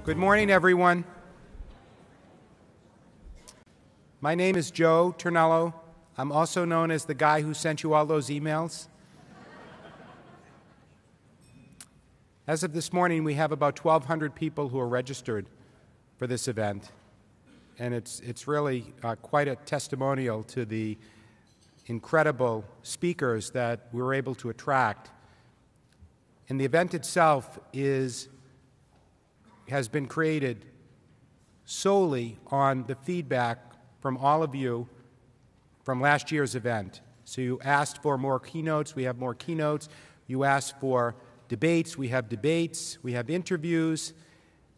Good morning, everyone. My name is Joe Turnello. I'm also known as the guy who sent you all those emails. As of this morning, we have about 1,200 people who are registered for this event, and it's really quite a testimonial to the incredible speakers that we were able to attract. And the event itself has been created solely on the feedback from all of you from last year's event. So you asked for more keynotes, we have more keynotes. You asked for debates, we have debates. We have interviews.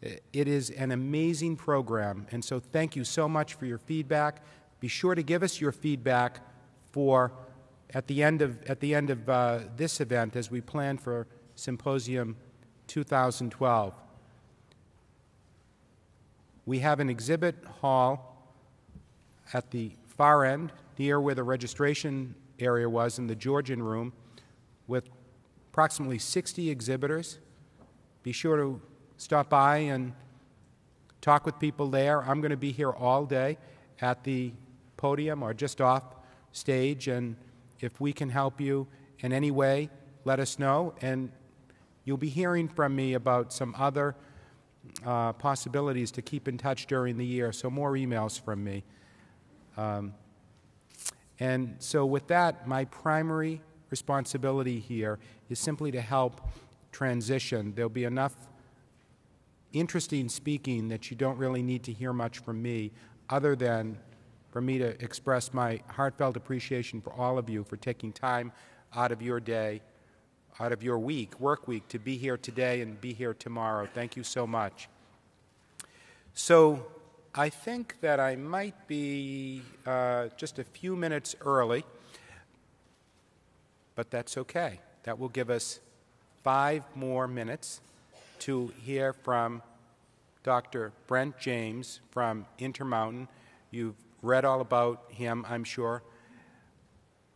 It is an amazing program, and so thank you so much for your feedback. Be sure to give us your feedback at the end of this event as we plan for Symposium 2012. We have an exhibit hall at the far end, near where the registration area was in the Georgian room, with approximately 60 exhibitors. Be sure to stop by and talk with people there. I'm going to be here all day at the podium or just off stage, and if we can help you in any way, let us know. And you'll be hearing from me about some other possibilities to keep in touch during the year, so more emails from me. And so with that, my primary responsibility here is simply to help transition. There'll be enough interesting speaking that you don't really need to hear much from me, other than for me to express my heartfelt appreciation for all of you for taking time out of your day, out of your work week, to be here today and be here tomorrow. Thank you so much. So I think that I might be just a few minutes early, but that's okay. That will give us 5 more minutes to hear from Dr. Brent James from Intermountain. You've read all about him, I'm sure,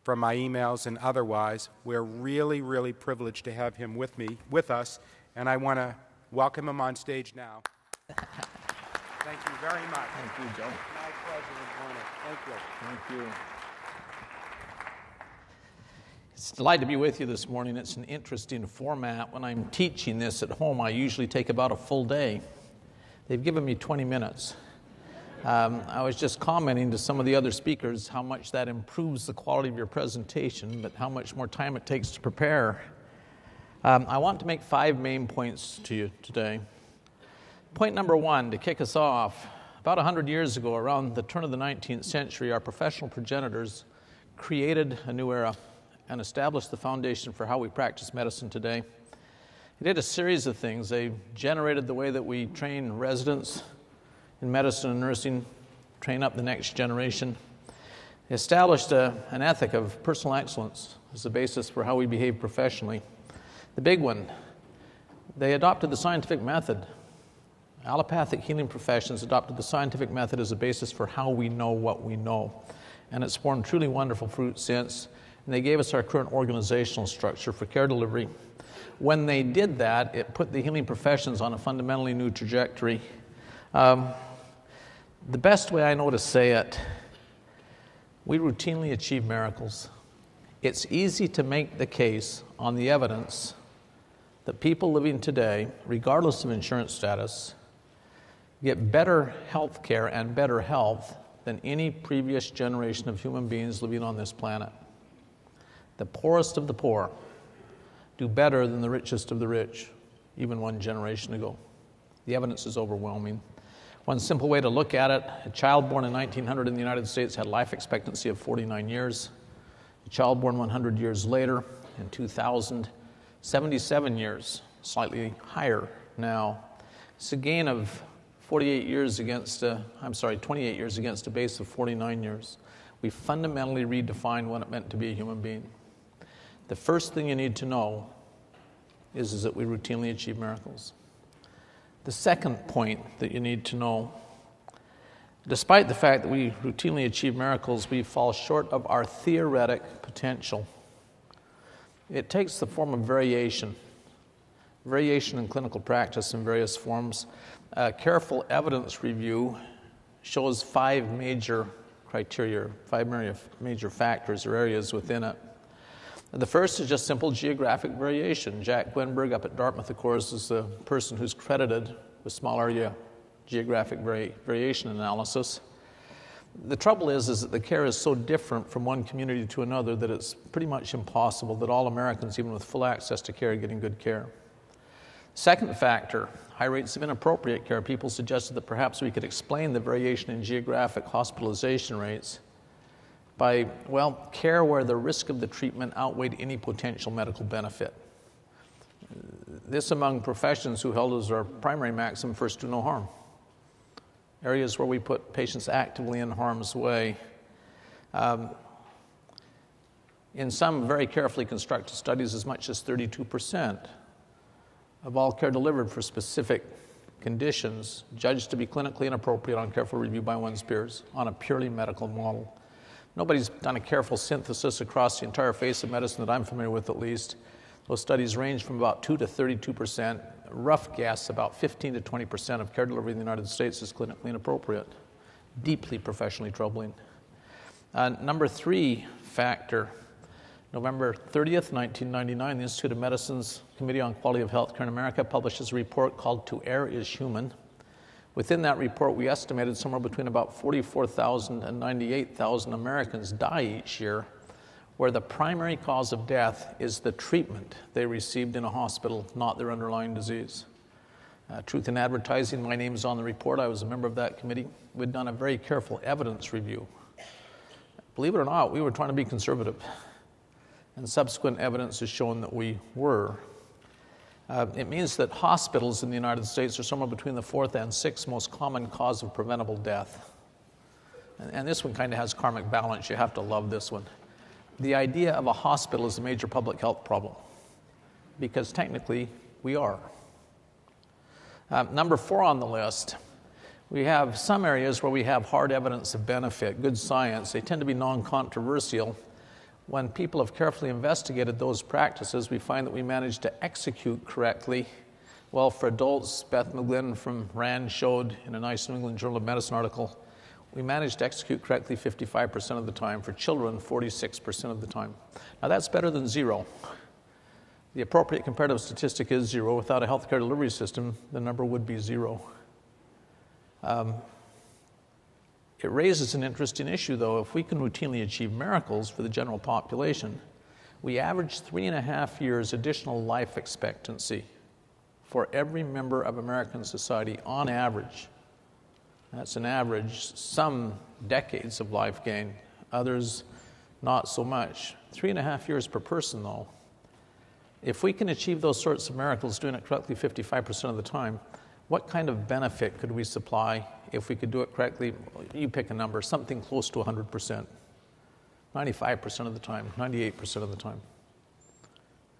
from my emails and otherwise. We're really, really privileged to have him with us, and I want to welcome him on stage now. Thank you very much. Thank you, Joe. My pleasure and honor. Thank you. Thank you. It's a delight to be with you this morning. It's an interesting format. When I'm teaching this at home, I usually take about a full day. They've given me 20 minutes. I was just commenting to some of the other speakers how much that improves the quality of your presentation, but how much more time it takes to prepare. I want to make 5 main points to you today. Point number 1, to kick us off, about 100 years ago, around the turn of the 19th century, our professional progenitors created a new era and established the foundation for how we practice medicine today. They did a series of things. They generated the way that we train residents in medicine and nursing, train up the next generation. They established an ethic of personal excellence as the basis for how we behave professionally. The big one, they adopted the scientific method. Allopathic healing professions adopted the scientific method as a basis for how we know what we know. And it's borne truly wonderful fruit since. And they gave us our current organizational structure for care delivery. When they did that, it put the healing professions on a fundamentally new trajectory. The best way I know to say it, we routinely achieve miracles. It's easy to make the case on the evidence that people living today, regardless of insurance status, get better health care and better health than any previous generation of human beings living on this planet. The poorest of the poor do better than the richest of the rich, even one generation ago. The evidence is overwhelming. One simple way to look at it, a child born in 1900 in the United States had life expectancy of 49 years. A child born 100 years later, in 2000, 77 years, slightly higher now. It's a gain of 28 years against a base of 49 years. We fundamentally redefined what it meant to be a human being. The first thing you need to know is that we routinely achieve miracles. The second point that you need to know, despite the fact that we routinely achieve miracles, we fall short of our theoretic potential. It takes the form of variation. variation in clinical practice in various forms. Careful evidence review shows 5 major criteria, 5 major factors or areas within it. The first is just simple geographic variation. Jack Gwenberg up at Dartmouth, of course, is the person who's credited with small area geographic variation analysis. The trouble is that the care is so different from one community to another that it's pretty much impossible that all Americans, even with full access to care, are getting good care. Second factor, high rates of inappropriate care. People suggested that perhaps we could explain the variation in geographic hospitalization rates by, care where the risk of the treatment outweighed any potential medical benefit. This among professions who held as our primary maxim, first do no harm. Areas where we put patients actively in harm's way. In some very carefully constructed studies, as much as 32% of all care delivered for specific conditions judged to be clinically inappropriate on careful review by one's peers on a purely medical model. Nobody's done a careful synthesis across the entire face of medicine that I'm familiar with, at least. Those studies range from about 2 to 32%. Rough guess, about 15 to 20% of care delivery in the United States is clinically inappropriate. Deeply professionally troubling. Number 3 factor, November 30th, 1999, the Institute of Medicine's Committee on Quality of Healthcare in America publishes a report called To Err is Human. Within that report, we estimated somewhere between about 44,000 and 98,000 Americans die each year where the primary cause of death is the treatment they received in a hospital, not their underlying disease. Truth in Advertising, my name is on the report. I was a member of that committee. We'd done a very careful evidence review. Believe it or not, we were trying to be conservative, and subsequent evidence has shown that we were. It means that hospitals in the United States are somewhere between the 4th and 6th most common cause of preventable death. And this one kind of has karmic balance. You have to love this one. The idea of a hospital is a major public health problem, because technically we are. Number 4 on the list, we have some areas where we have hard evidence of benefit, good science. They tend to be non-controversial. When people have carefully investigated those practices, we find that we manage to execute correctly. Well, for adults, Beth McGlynn from RAND showed in a nice New England Journal of Medicine article, we manage to execute correctly 55% of the time. For children, 46% of the time. Now, that's better than 0. The appropriate comparative statistic is 0. Without a healthcare delivery system, the number would be 0. It raises an interesting issue, though. If we can routinely achieve miracles for the general population, we average 3.5 years additional life expectancy for every member of American society on average. That's an average, some decades of life gain, others not so much. 3.5 years per person, though. If we can achieve those sorts of miracles, doing it correctly 55% of the time, what kind of benefit could we supply if we could do it correctly? You pick a number, something close to 100%, 95% of the time, 98% of the time.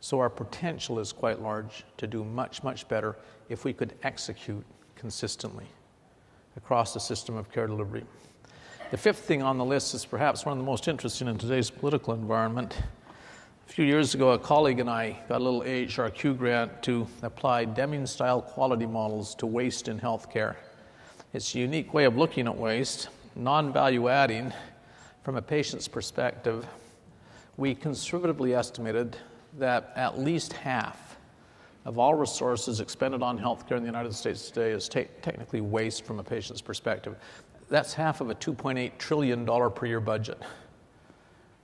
So our potential is quite large to do much, much better if we could execute consistently across the system of care delivery. The 5th thing on the list is perhaps one of the most interesting in today's political environment. A few years ago, a colleague and I got a little AHRQ grant to apply Deming-style quality models to waste in healthcare. It's a unique way of looking at waste, non-value adding. From a patient's perspective, we conservatively estimated that at least half of all resources expended on healthcare in the United States today is technically waste from a patient's perspective. That's half of a $2.8 trillion per year budget.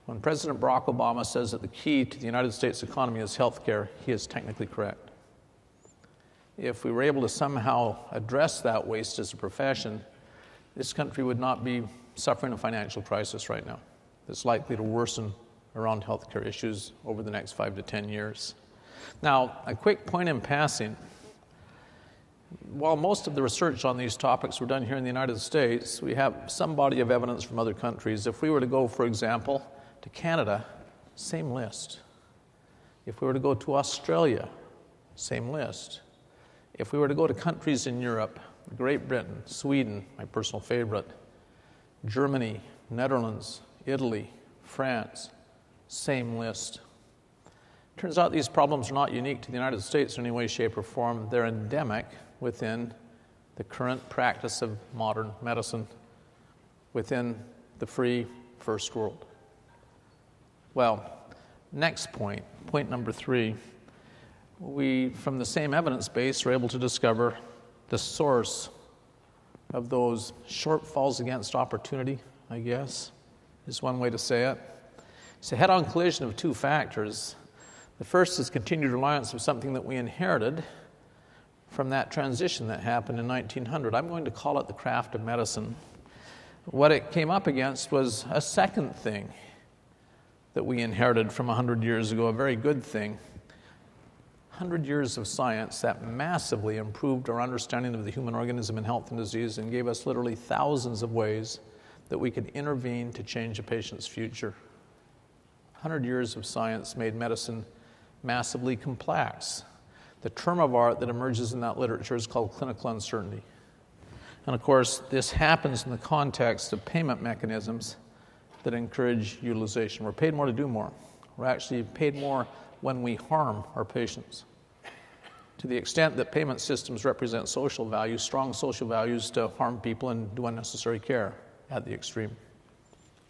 When President Barack Obama says that the key to the United States economy is healthcare, he is technically correct. If we were able to somehow address that waste as a profession, this country would not be suffering a financial crisis right now. It's likely to worsen around healthcare issues over the next 5 to 10 years. Now, a quick point in passing. While most of the research on these topics were done here in the United States, we have some body of evidence from other countries. If we were to go, for example, to Canada, same list. If we were to go to Australia, same list. If we were to go to countries in Europe, Great Britain, Sweden, my personal favorite, Germany, Netherlands, Italy, France, same list. Turns out these problems are not unique to the United States in any way, shape, or form. They're endemic within the current practice of modern medicine within the free first world. Well, next point, point number 3, we, from the same evidence base, are able to discover the source of those shortfalls against opportunity, I guess, is one way to say it. It's a head-on collision of two factors. The first is continued reliance of something that we inherited from that transition that happened in 1900. I'm going to call it the craft of medicine. What it came up against was a second thing that we inherited from 100 years ago, a very good thing. 100 years of science that massively improved our understanding of the human organism and health and disease and gave us literally thousands of ways that we could intervene to change a patient's future. 100 years of science made medicine massively complex. The term of art that emerges in that literature is called clinical uncertainty. And of course, this happens in the context of payment mechanisms that encourage utilization. We're paid more to do more. We're actually paid more when we harm our patients. To the extent that payment systems represent social values, strong social values to harm people and do unnecessary care at the extreme.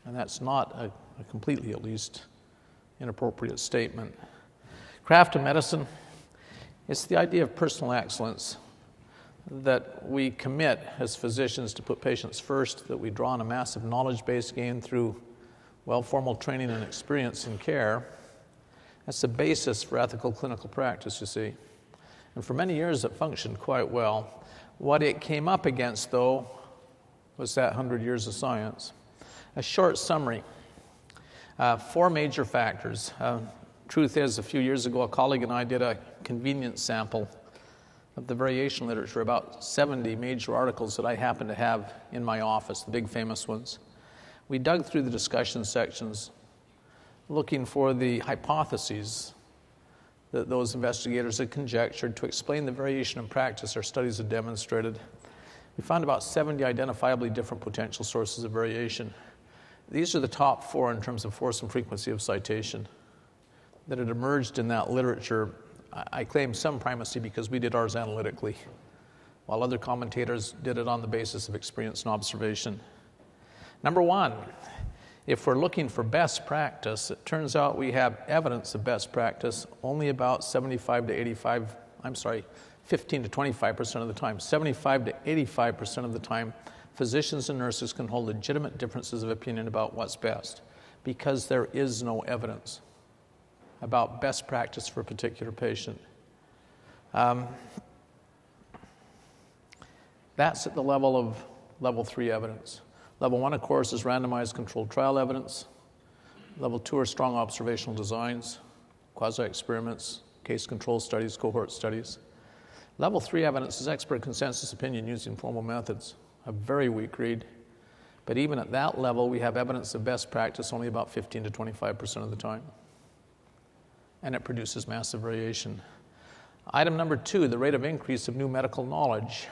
And that's not a completely, at least, inappropriate statement. Craft of medicine, it's the idea of personal excellence, that we commit as physicians to put patients first, that we draw on a massive knowledge base gained through well-formal training and experience in care. That's the basis for ethical clinical practice, you see. And for many years it functioned quite well. What it came up against, though, was that 100 years of science. A short summary. 4 major factors. Truth is, a few years ago, a colleague and I did a convenience sample of the variation literature, about 70 major articles that I happen to have in my office, the big famous ones. We dug through the discussion sections looking for the hypotheses that those investigators had conjectured to explain the variation in practice our studies had demonstrated. We found about 70 identifiably different potential sources of variation. These are the top 4 in terms of force and frequency of citation that had emerged in that literature. I claim some primacy because we did ours analytically, while other commentators did it on the basis of experience and observation. Number 1, if we're looking for best practice, it turns out we have evidence of best practice only about 15 to 25% of the time. 75 to 85% of the time, physicians and nurses can hold legitimate differences of opinion about what's best because there is no evidence about best practice for a particular patient. That's at the level of level 3 evidence. Level 1, of course, is randomized controlled trial evidence. Level 2 are strong observational designs, quasi-experiments, case control studies, cohort studies. Level 3 evidence is expert consensus opinion using formal methods, a very weak read. But even at that level, we have evidence of best practice only about 15 to 25% of the time. And it produces massive variation. Item number 2, the rate of increase of new medical knowledge.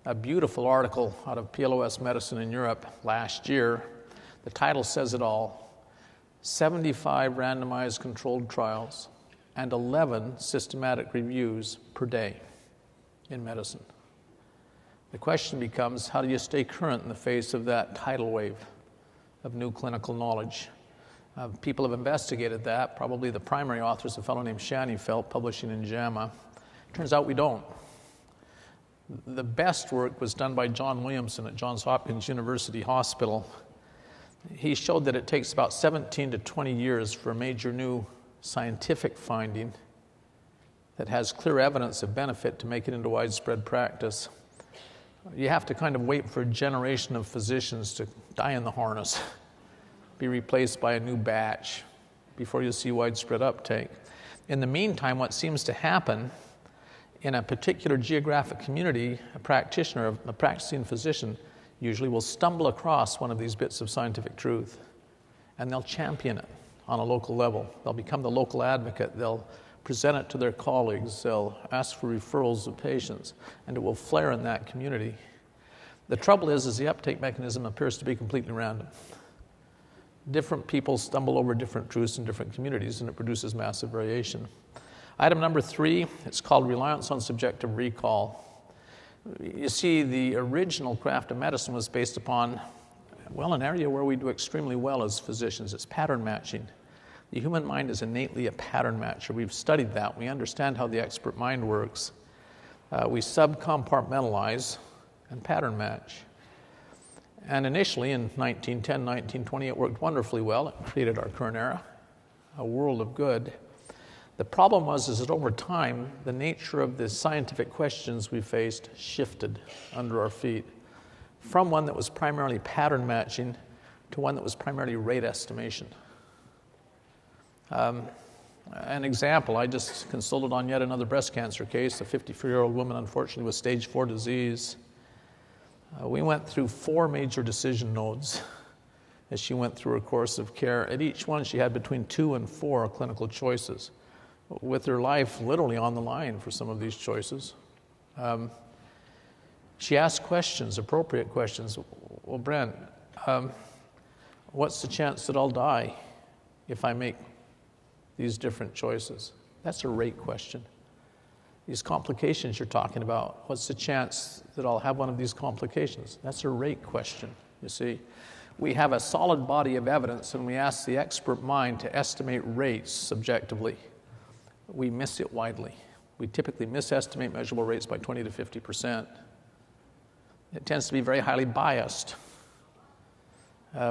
A beautiful article out of PLOS Medicine in Europe last year. The title says it all. 75 randomized controlled trials and 11 systematic reviews per day in medicine. The question becomes, how do you stay current in the face of that tidal wave of new clinical knowledge? People have investigated that. Probably the primary author is a fellow named Shannefelt, publishing in JAMA. Turns out we don't. The best work was done by John Williamson at Johns Hopkins University Hospital. He showed that it takes about 17 to 20 years for a major new scientific finding that has clear evidence of benefit to make it into widespread practice. You have to kind of wait for a generation of physicians to die in the harness, be replaced by a new batch before you see widespread uptake. In the meantime, what seems to happen in a particular geographic community, a practitioner, a practicing physician, usually will stumble across one of these bits of scientific truth, and they'll champion it on a local level. They'll become the local advocate. They'll present it to their colleagues. They'll ask for referrals of patients, and it will flare in that community. The trouble is the uptake mechanism appears to be completely random. Different people stumble over different truths in different communities, and it produces massive variation. Item number 3, it's called reliance on subjective recall. You see, the original craft of medicine was based upon, well, an area where we do extremely well as physicians. It's pattern matching. The human mind is innately a pattern matcher. We've studied that. We understand how the expert mind works. We subcompartmentalize and pattern match. And initially, in 1910, 1920, it worked wonderfully well. It created our current era, a world of good. The problem is that over time, the nature of the scientific questions we faced shifted under our feet from one that was primarily pattern matching to one that was primarily rate estimation. An example, I just consulted on yet another breast cancer case, a 54-year-old woman, unfortunately, with stage 4 disease. We went through 4 major decision nodes as she went through her course of care. At each one, she had between 2 and 4 clinical choices, with her life literally on the line for some of these choices. She asked questions, appropriate questions. Well, Brent, what's the chance that I'll die if I make these different choices? That's a rate question. These complications you're talking about, what's the chance that I'll have one of these complications? That's a rate question, you see. We have a solid body of evidence, and we ask the expert mind to estimate rates subjectively. We miss it widely. We typically misestimate measurable rates by 20 to 50%. It tends to be very highly biased.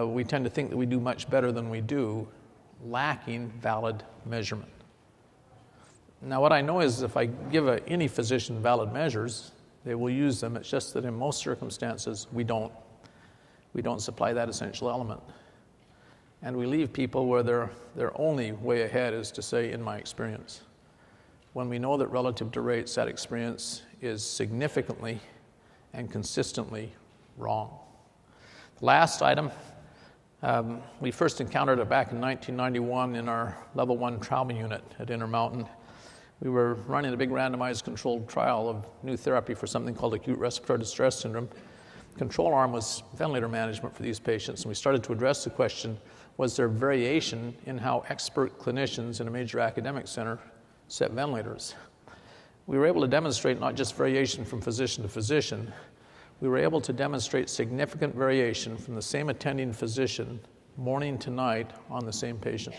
We tend to think that we do much better than we do, lacking valid measurement. Now, what I know is if I give any physician valid measures, they will use them. It's just that in most circumstances, we don't supply that essential element. And we leave people where their only way ahead is to say, in my experience. When we know that relative to rates, that experience is significantly and consistently wrong. The last item, we first encountered it back in 1991 in our level 1 trauma unit at Intermountain. We were running a big randomized controlled trial of new therapy for something called acute respiratory distress syndrome. Control arm was ventilator management for these patients, and we started to address the question, was there variation in how expert clinicians in a major academic center set ventilators? We were able to demonstrate not just variation from physician to physician, we were able to demonstrate significant variation from the same attending physician morning to night on the same patient.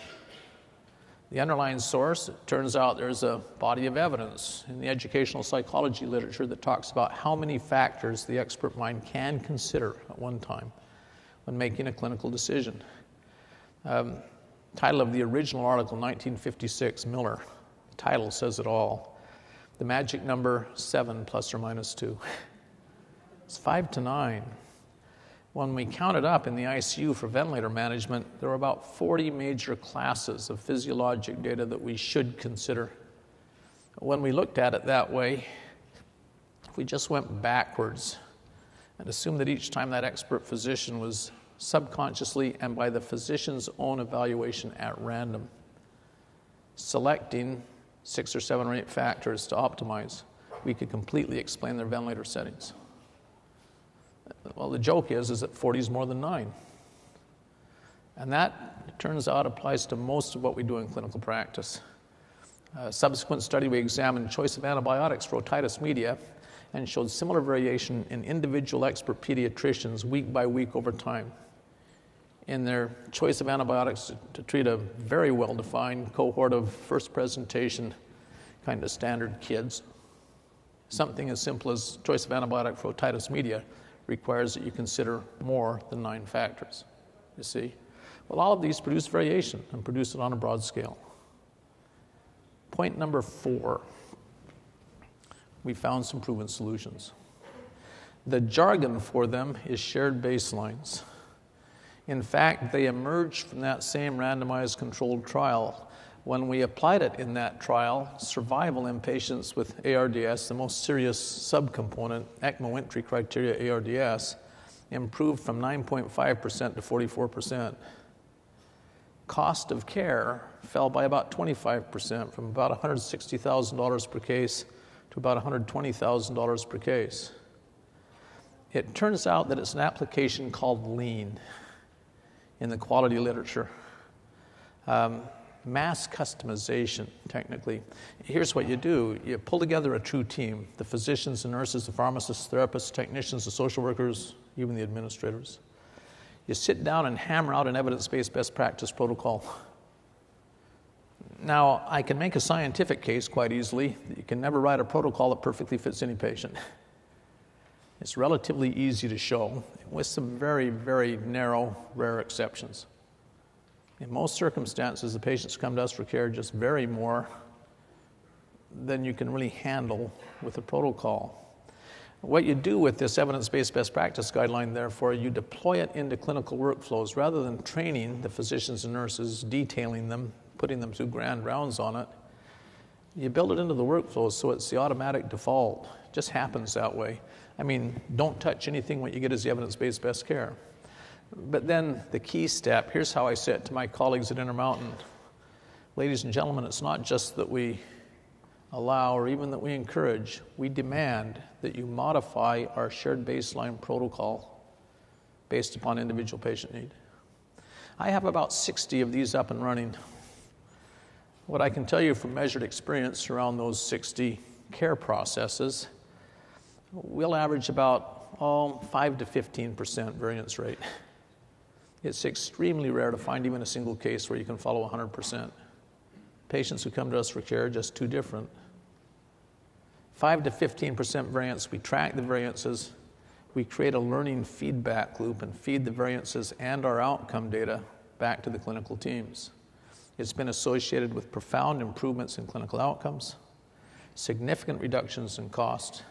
The underlying source, it turns out there's a body of evidence in the educational psychology literature that talks about how many factors the expert mind can consider at one time when making a clinical decision. Title of the original article, 1956, Miller. The title says it all. The magic number 7 plus or minus 2. It's 5 to 9. When we counted up in the ICU for ventilator management, there were about 40 major classes of physiologic data that we should consider. When we looked at it that way, if we just went backwards and assumed that each time that expert physician was subconsciously and by the physician's own evaluation at random, selecting 6 or 7 or 8 factors to optimize, we could completely explain their ventilator settings. Well, the joke is that 40 is more than 9. And that, it turns out, applies to most of what we do in clinical practice. Subsequent study, we examined choice of antibiotics for otitis media and showed similar variation in individual expert pediatricians week by week over time in their choice of antibiotics to treat a very well-defined cohort of first presentation kind of standard kids. Something as simple as choice of antibiotic for otitis media requires that you consider more than 9 factors, you see. Well, all of these produce variation and produce it on a broad scale. Point number 4, we found some proven solutions. The jargon for them is shared baselines. In fact, they emerged from that same randomized controlled trial. When we applied it in that trial, survival in patients with ARDS, the most serious subcomponent, ECMO entry criteria ARDS, improved from 9.5% to 44%. Cost of care fell by about 25%, from about $160,000 per case to about $120,000 per case. It turns out that it's an application called lean. in the quality literature. Mass customization, technically. Here's what you do. You pull together a true team, the physicians, the nurses, the pharmacists, therapists, technicians, the social workers, even the administrators. You sit down and hammer out an evidence-based best practice protocol. Now, I can make a scientific case quite easily that you can never write a protocol that perfectly fits any patient. It's relatively easy to show, with some very, very narrow, rare exceptions. In most circumstances, the patients come to us for care just vary more than you can really handle with a protocol. What you do with this evidence-based best practice guideline, therefore, you deploy it into clinical workflows rather than training the physicians and nurses, detailing them, putting them through grand rounds on it. You build it into the workflows so it's the automatic default. It just happens that way. I mean, don't touch anything. What you get is the evidence-based best care. But then the key step, here's how I say it to my colleagues at Intermountain. Ladies and gentlemen, it's not just that we allow or even that we encourage, we demand that you modify our shared baseline protocol based upon individual patient need. I have about 60 of these up and running. What I can tell you from measured experience around those 60 care processes, we'll average about 5 to 15% variance rate. It's extremely rare to find even a single case where you can follow 100%. Patients who come to us for care are just too different. 5 to 15% variance, we track the variances, we create a learning feedback loop and feed the variances and our outcome data back to the clinical teams. It's been associated with profound improvements in clinical outcomes, significant reductions in cost,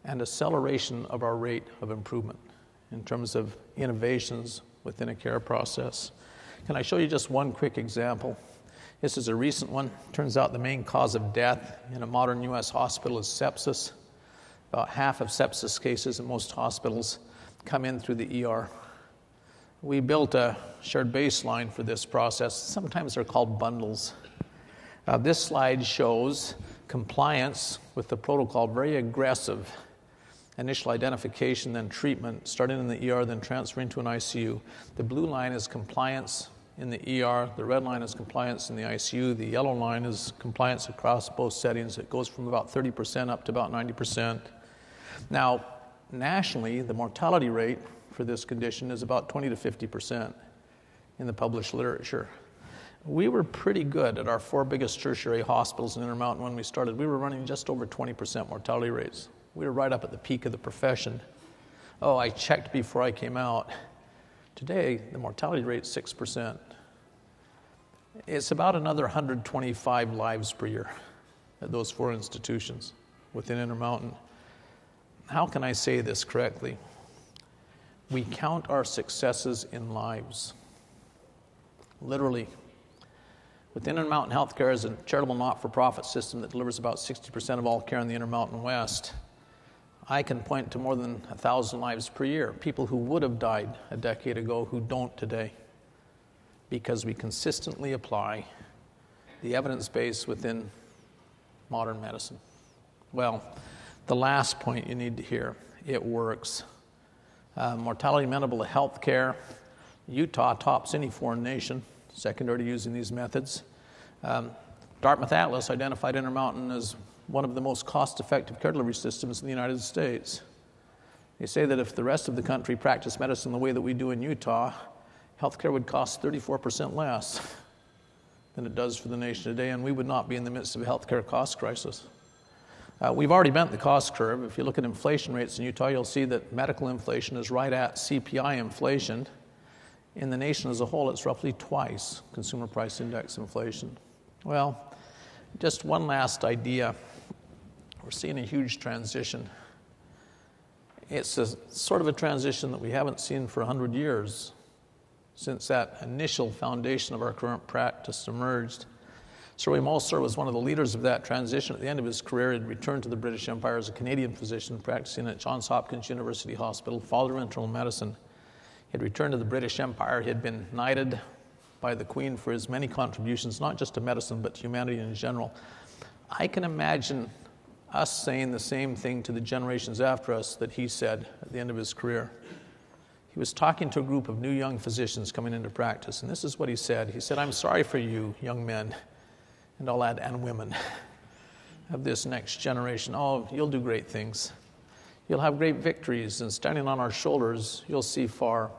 and acceleration of our rate of improvement in terms of innovations within a care process. Can I show you just one quick example? This is a recent one. Turns out the main cause of death in a modern U.S. hospital is sepsis. About half of sepsis cases in most hospitals come in through the ER. We built a shared baseline for this process. Sometimes they're called bundles. This slide shows compliance with the protocol, very aggressive. Initial identification, then treatment, starting in the ER, then transferring to an ICU. The blue line is compliance in the ER. The red line is compliance in the ICU. The yellow line is compliance across both settings. It goes from about 30% up to about 90%. Now, nationally, the mortality rate for this condition is about 20 to 50% in the published literature. We were pretty good at our 4 biggest tertiary hospitals in Intermountain when we started. We were running just over 20% mortality rates. We were right up at the peak of the profession. I checked before I came out. Today, the mortality rate's 6%. It's about another 125 lives per year at those 4 institutions within Intermountain. How can I say this correctly? We count our successes in lives. Literally. Within Intermountain Healthcare is a charitable not-for-profit system that delivers about 60% of all care in the Intermountain West. I can point to more than 1,000 lives per year, people who would have died a decade ago who don't today, because we consistently apply the evidence base within modern medicine. Well, the last point you need to hear, it works. Mortality amenable to health care. Utah tops any foreign nation, secondary to using these methods. Dartmouth Atlas identified Intermountain as one of the most cost-effective care delivery systems in the United States. They say that if the rest of the country practiced medicine the way that we do in Utah, healthcare would cost 34% less than it does for the nation today, and we would not be in the midst of a healthcare cost crisis. We've already bent the cost curve. If you look at inflation rates in Utah, you'll see that medical inflation is right at CPI inflation. In the nation as a whole, it's roughly twice consumer price index inflation. Well, just one last idea. We're seeing a huge transition. It's sort of a transition that we haven't seen for 100 years since that initial foundation of our current practice emerged. Sir William Osler was one of the leaders of that transition. At the end of his career, he had returned to the British Empire as a Canadian physician practicing at Johns Hopkins University Hospital, father of internal medicine. He had returned to the British Empire. He had been knighted by the Queen for his many contributions, not just to medicine, but to humanity in general. I can imagine us saying the same thing to the generations after us that he said at the end of his career. He was talking to a group of new young physicians coming into practice, and this is what he said. He said, "I'm sorry for you, young men," and I'll add, and women, of this next generation. Oh, you'll do great things. You'll have great victories, and standing on our shoulders, you'll see far,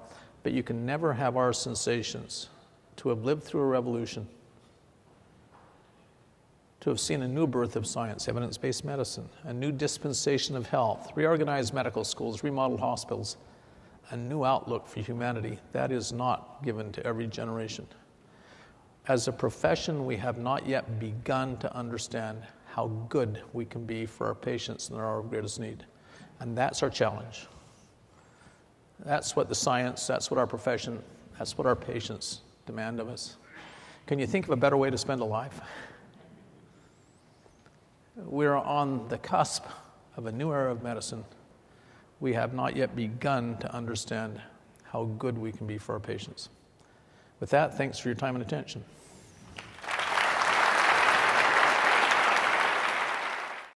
but you can never have our sensations. To have lived through a revolution, to have seen a new birth of science, evidence-based medicine, a new dispensation of health, reorganized medical schools, remodeled hospitals, a new outlook for humanity, that is not given to every generation. As a profession, we have not yet begun to understand how good we can be for our patients and our greatest need. And that's our challenge. That's what the science, that's what our profession, that's what our patients demand of us. Can you think of a better way to spend a life? We're on the cusp of a new era of medicine. We have not yet begun to understand how good we can be for our patients. With that, thanks for your time and attention.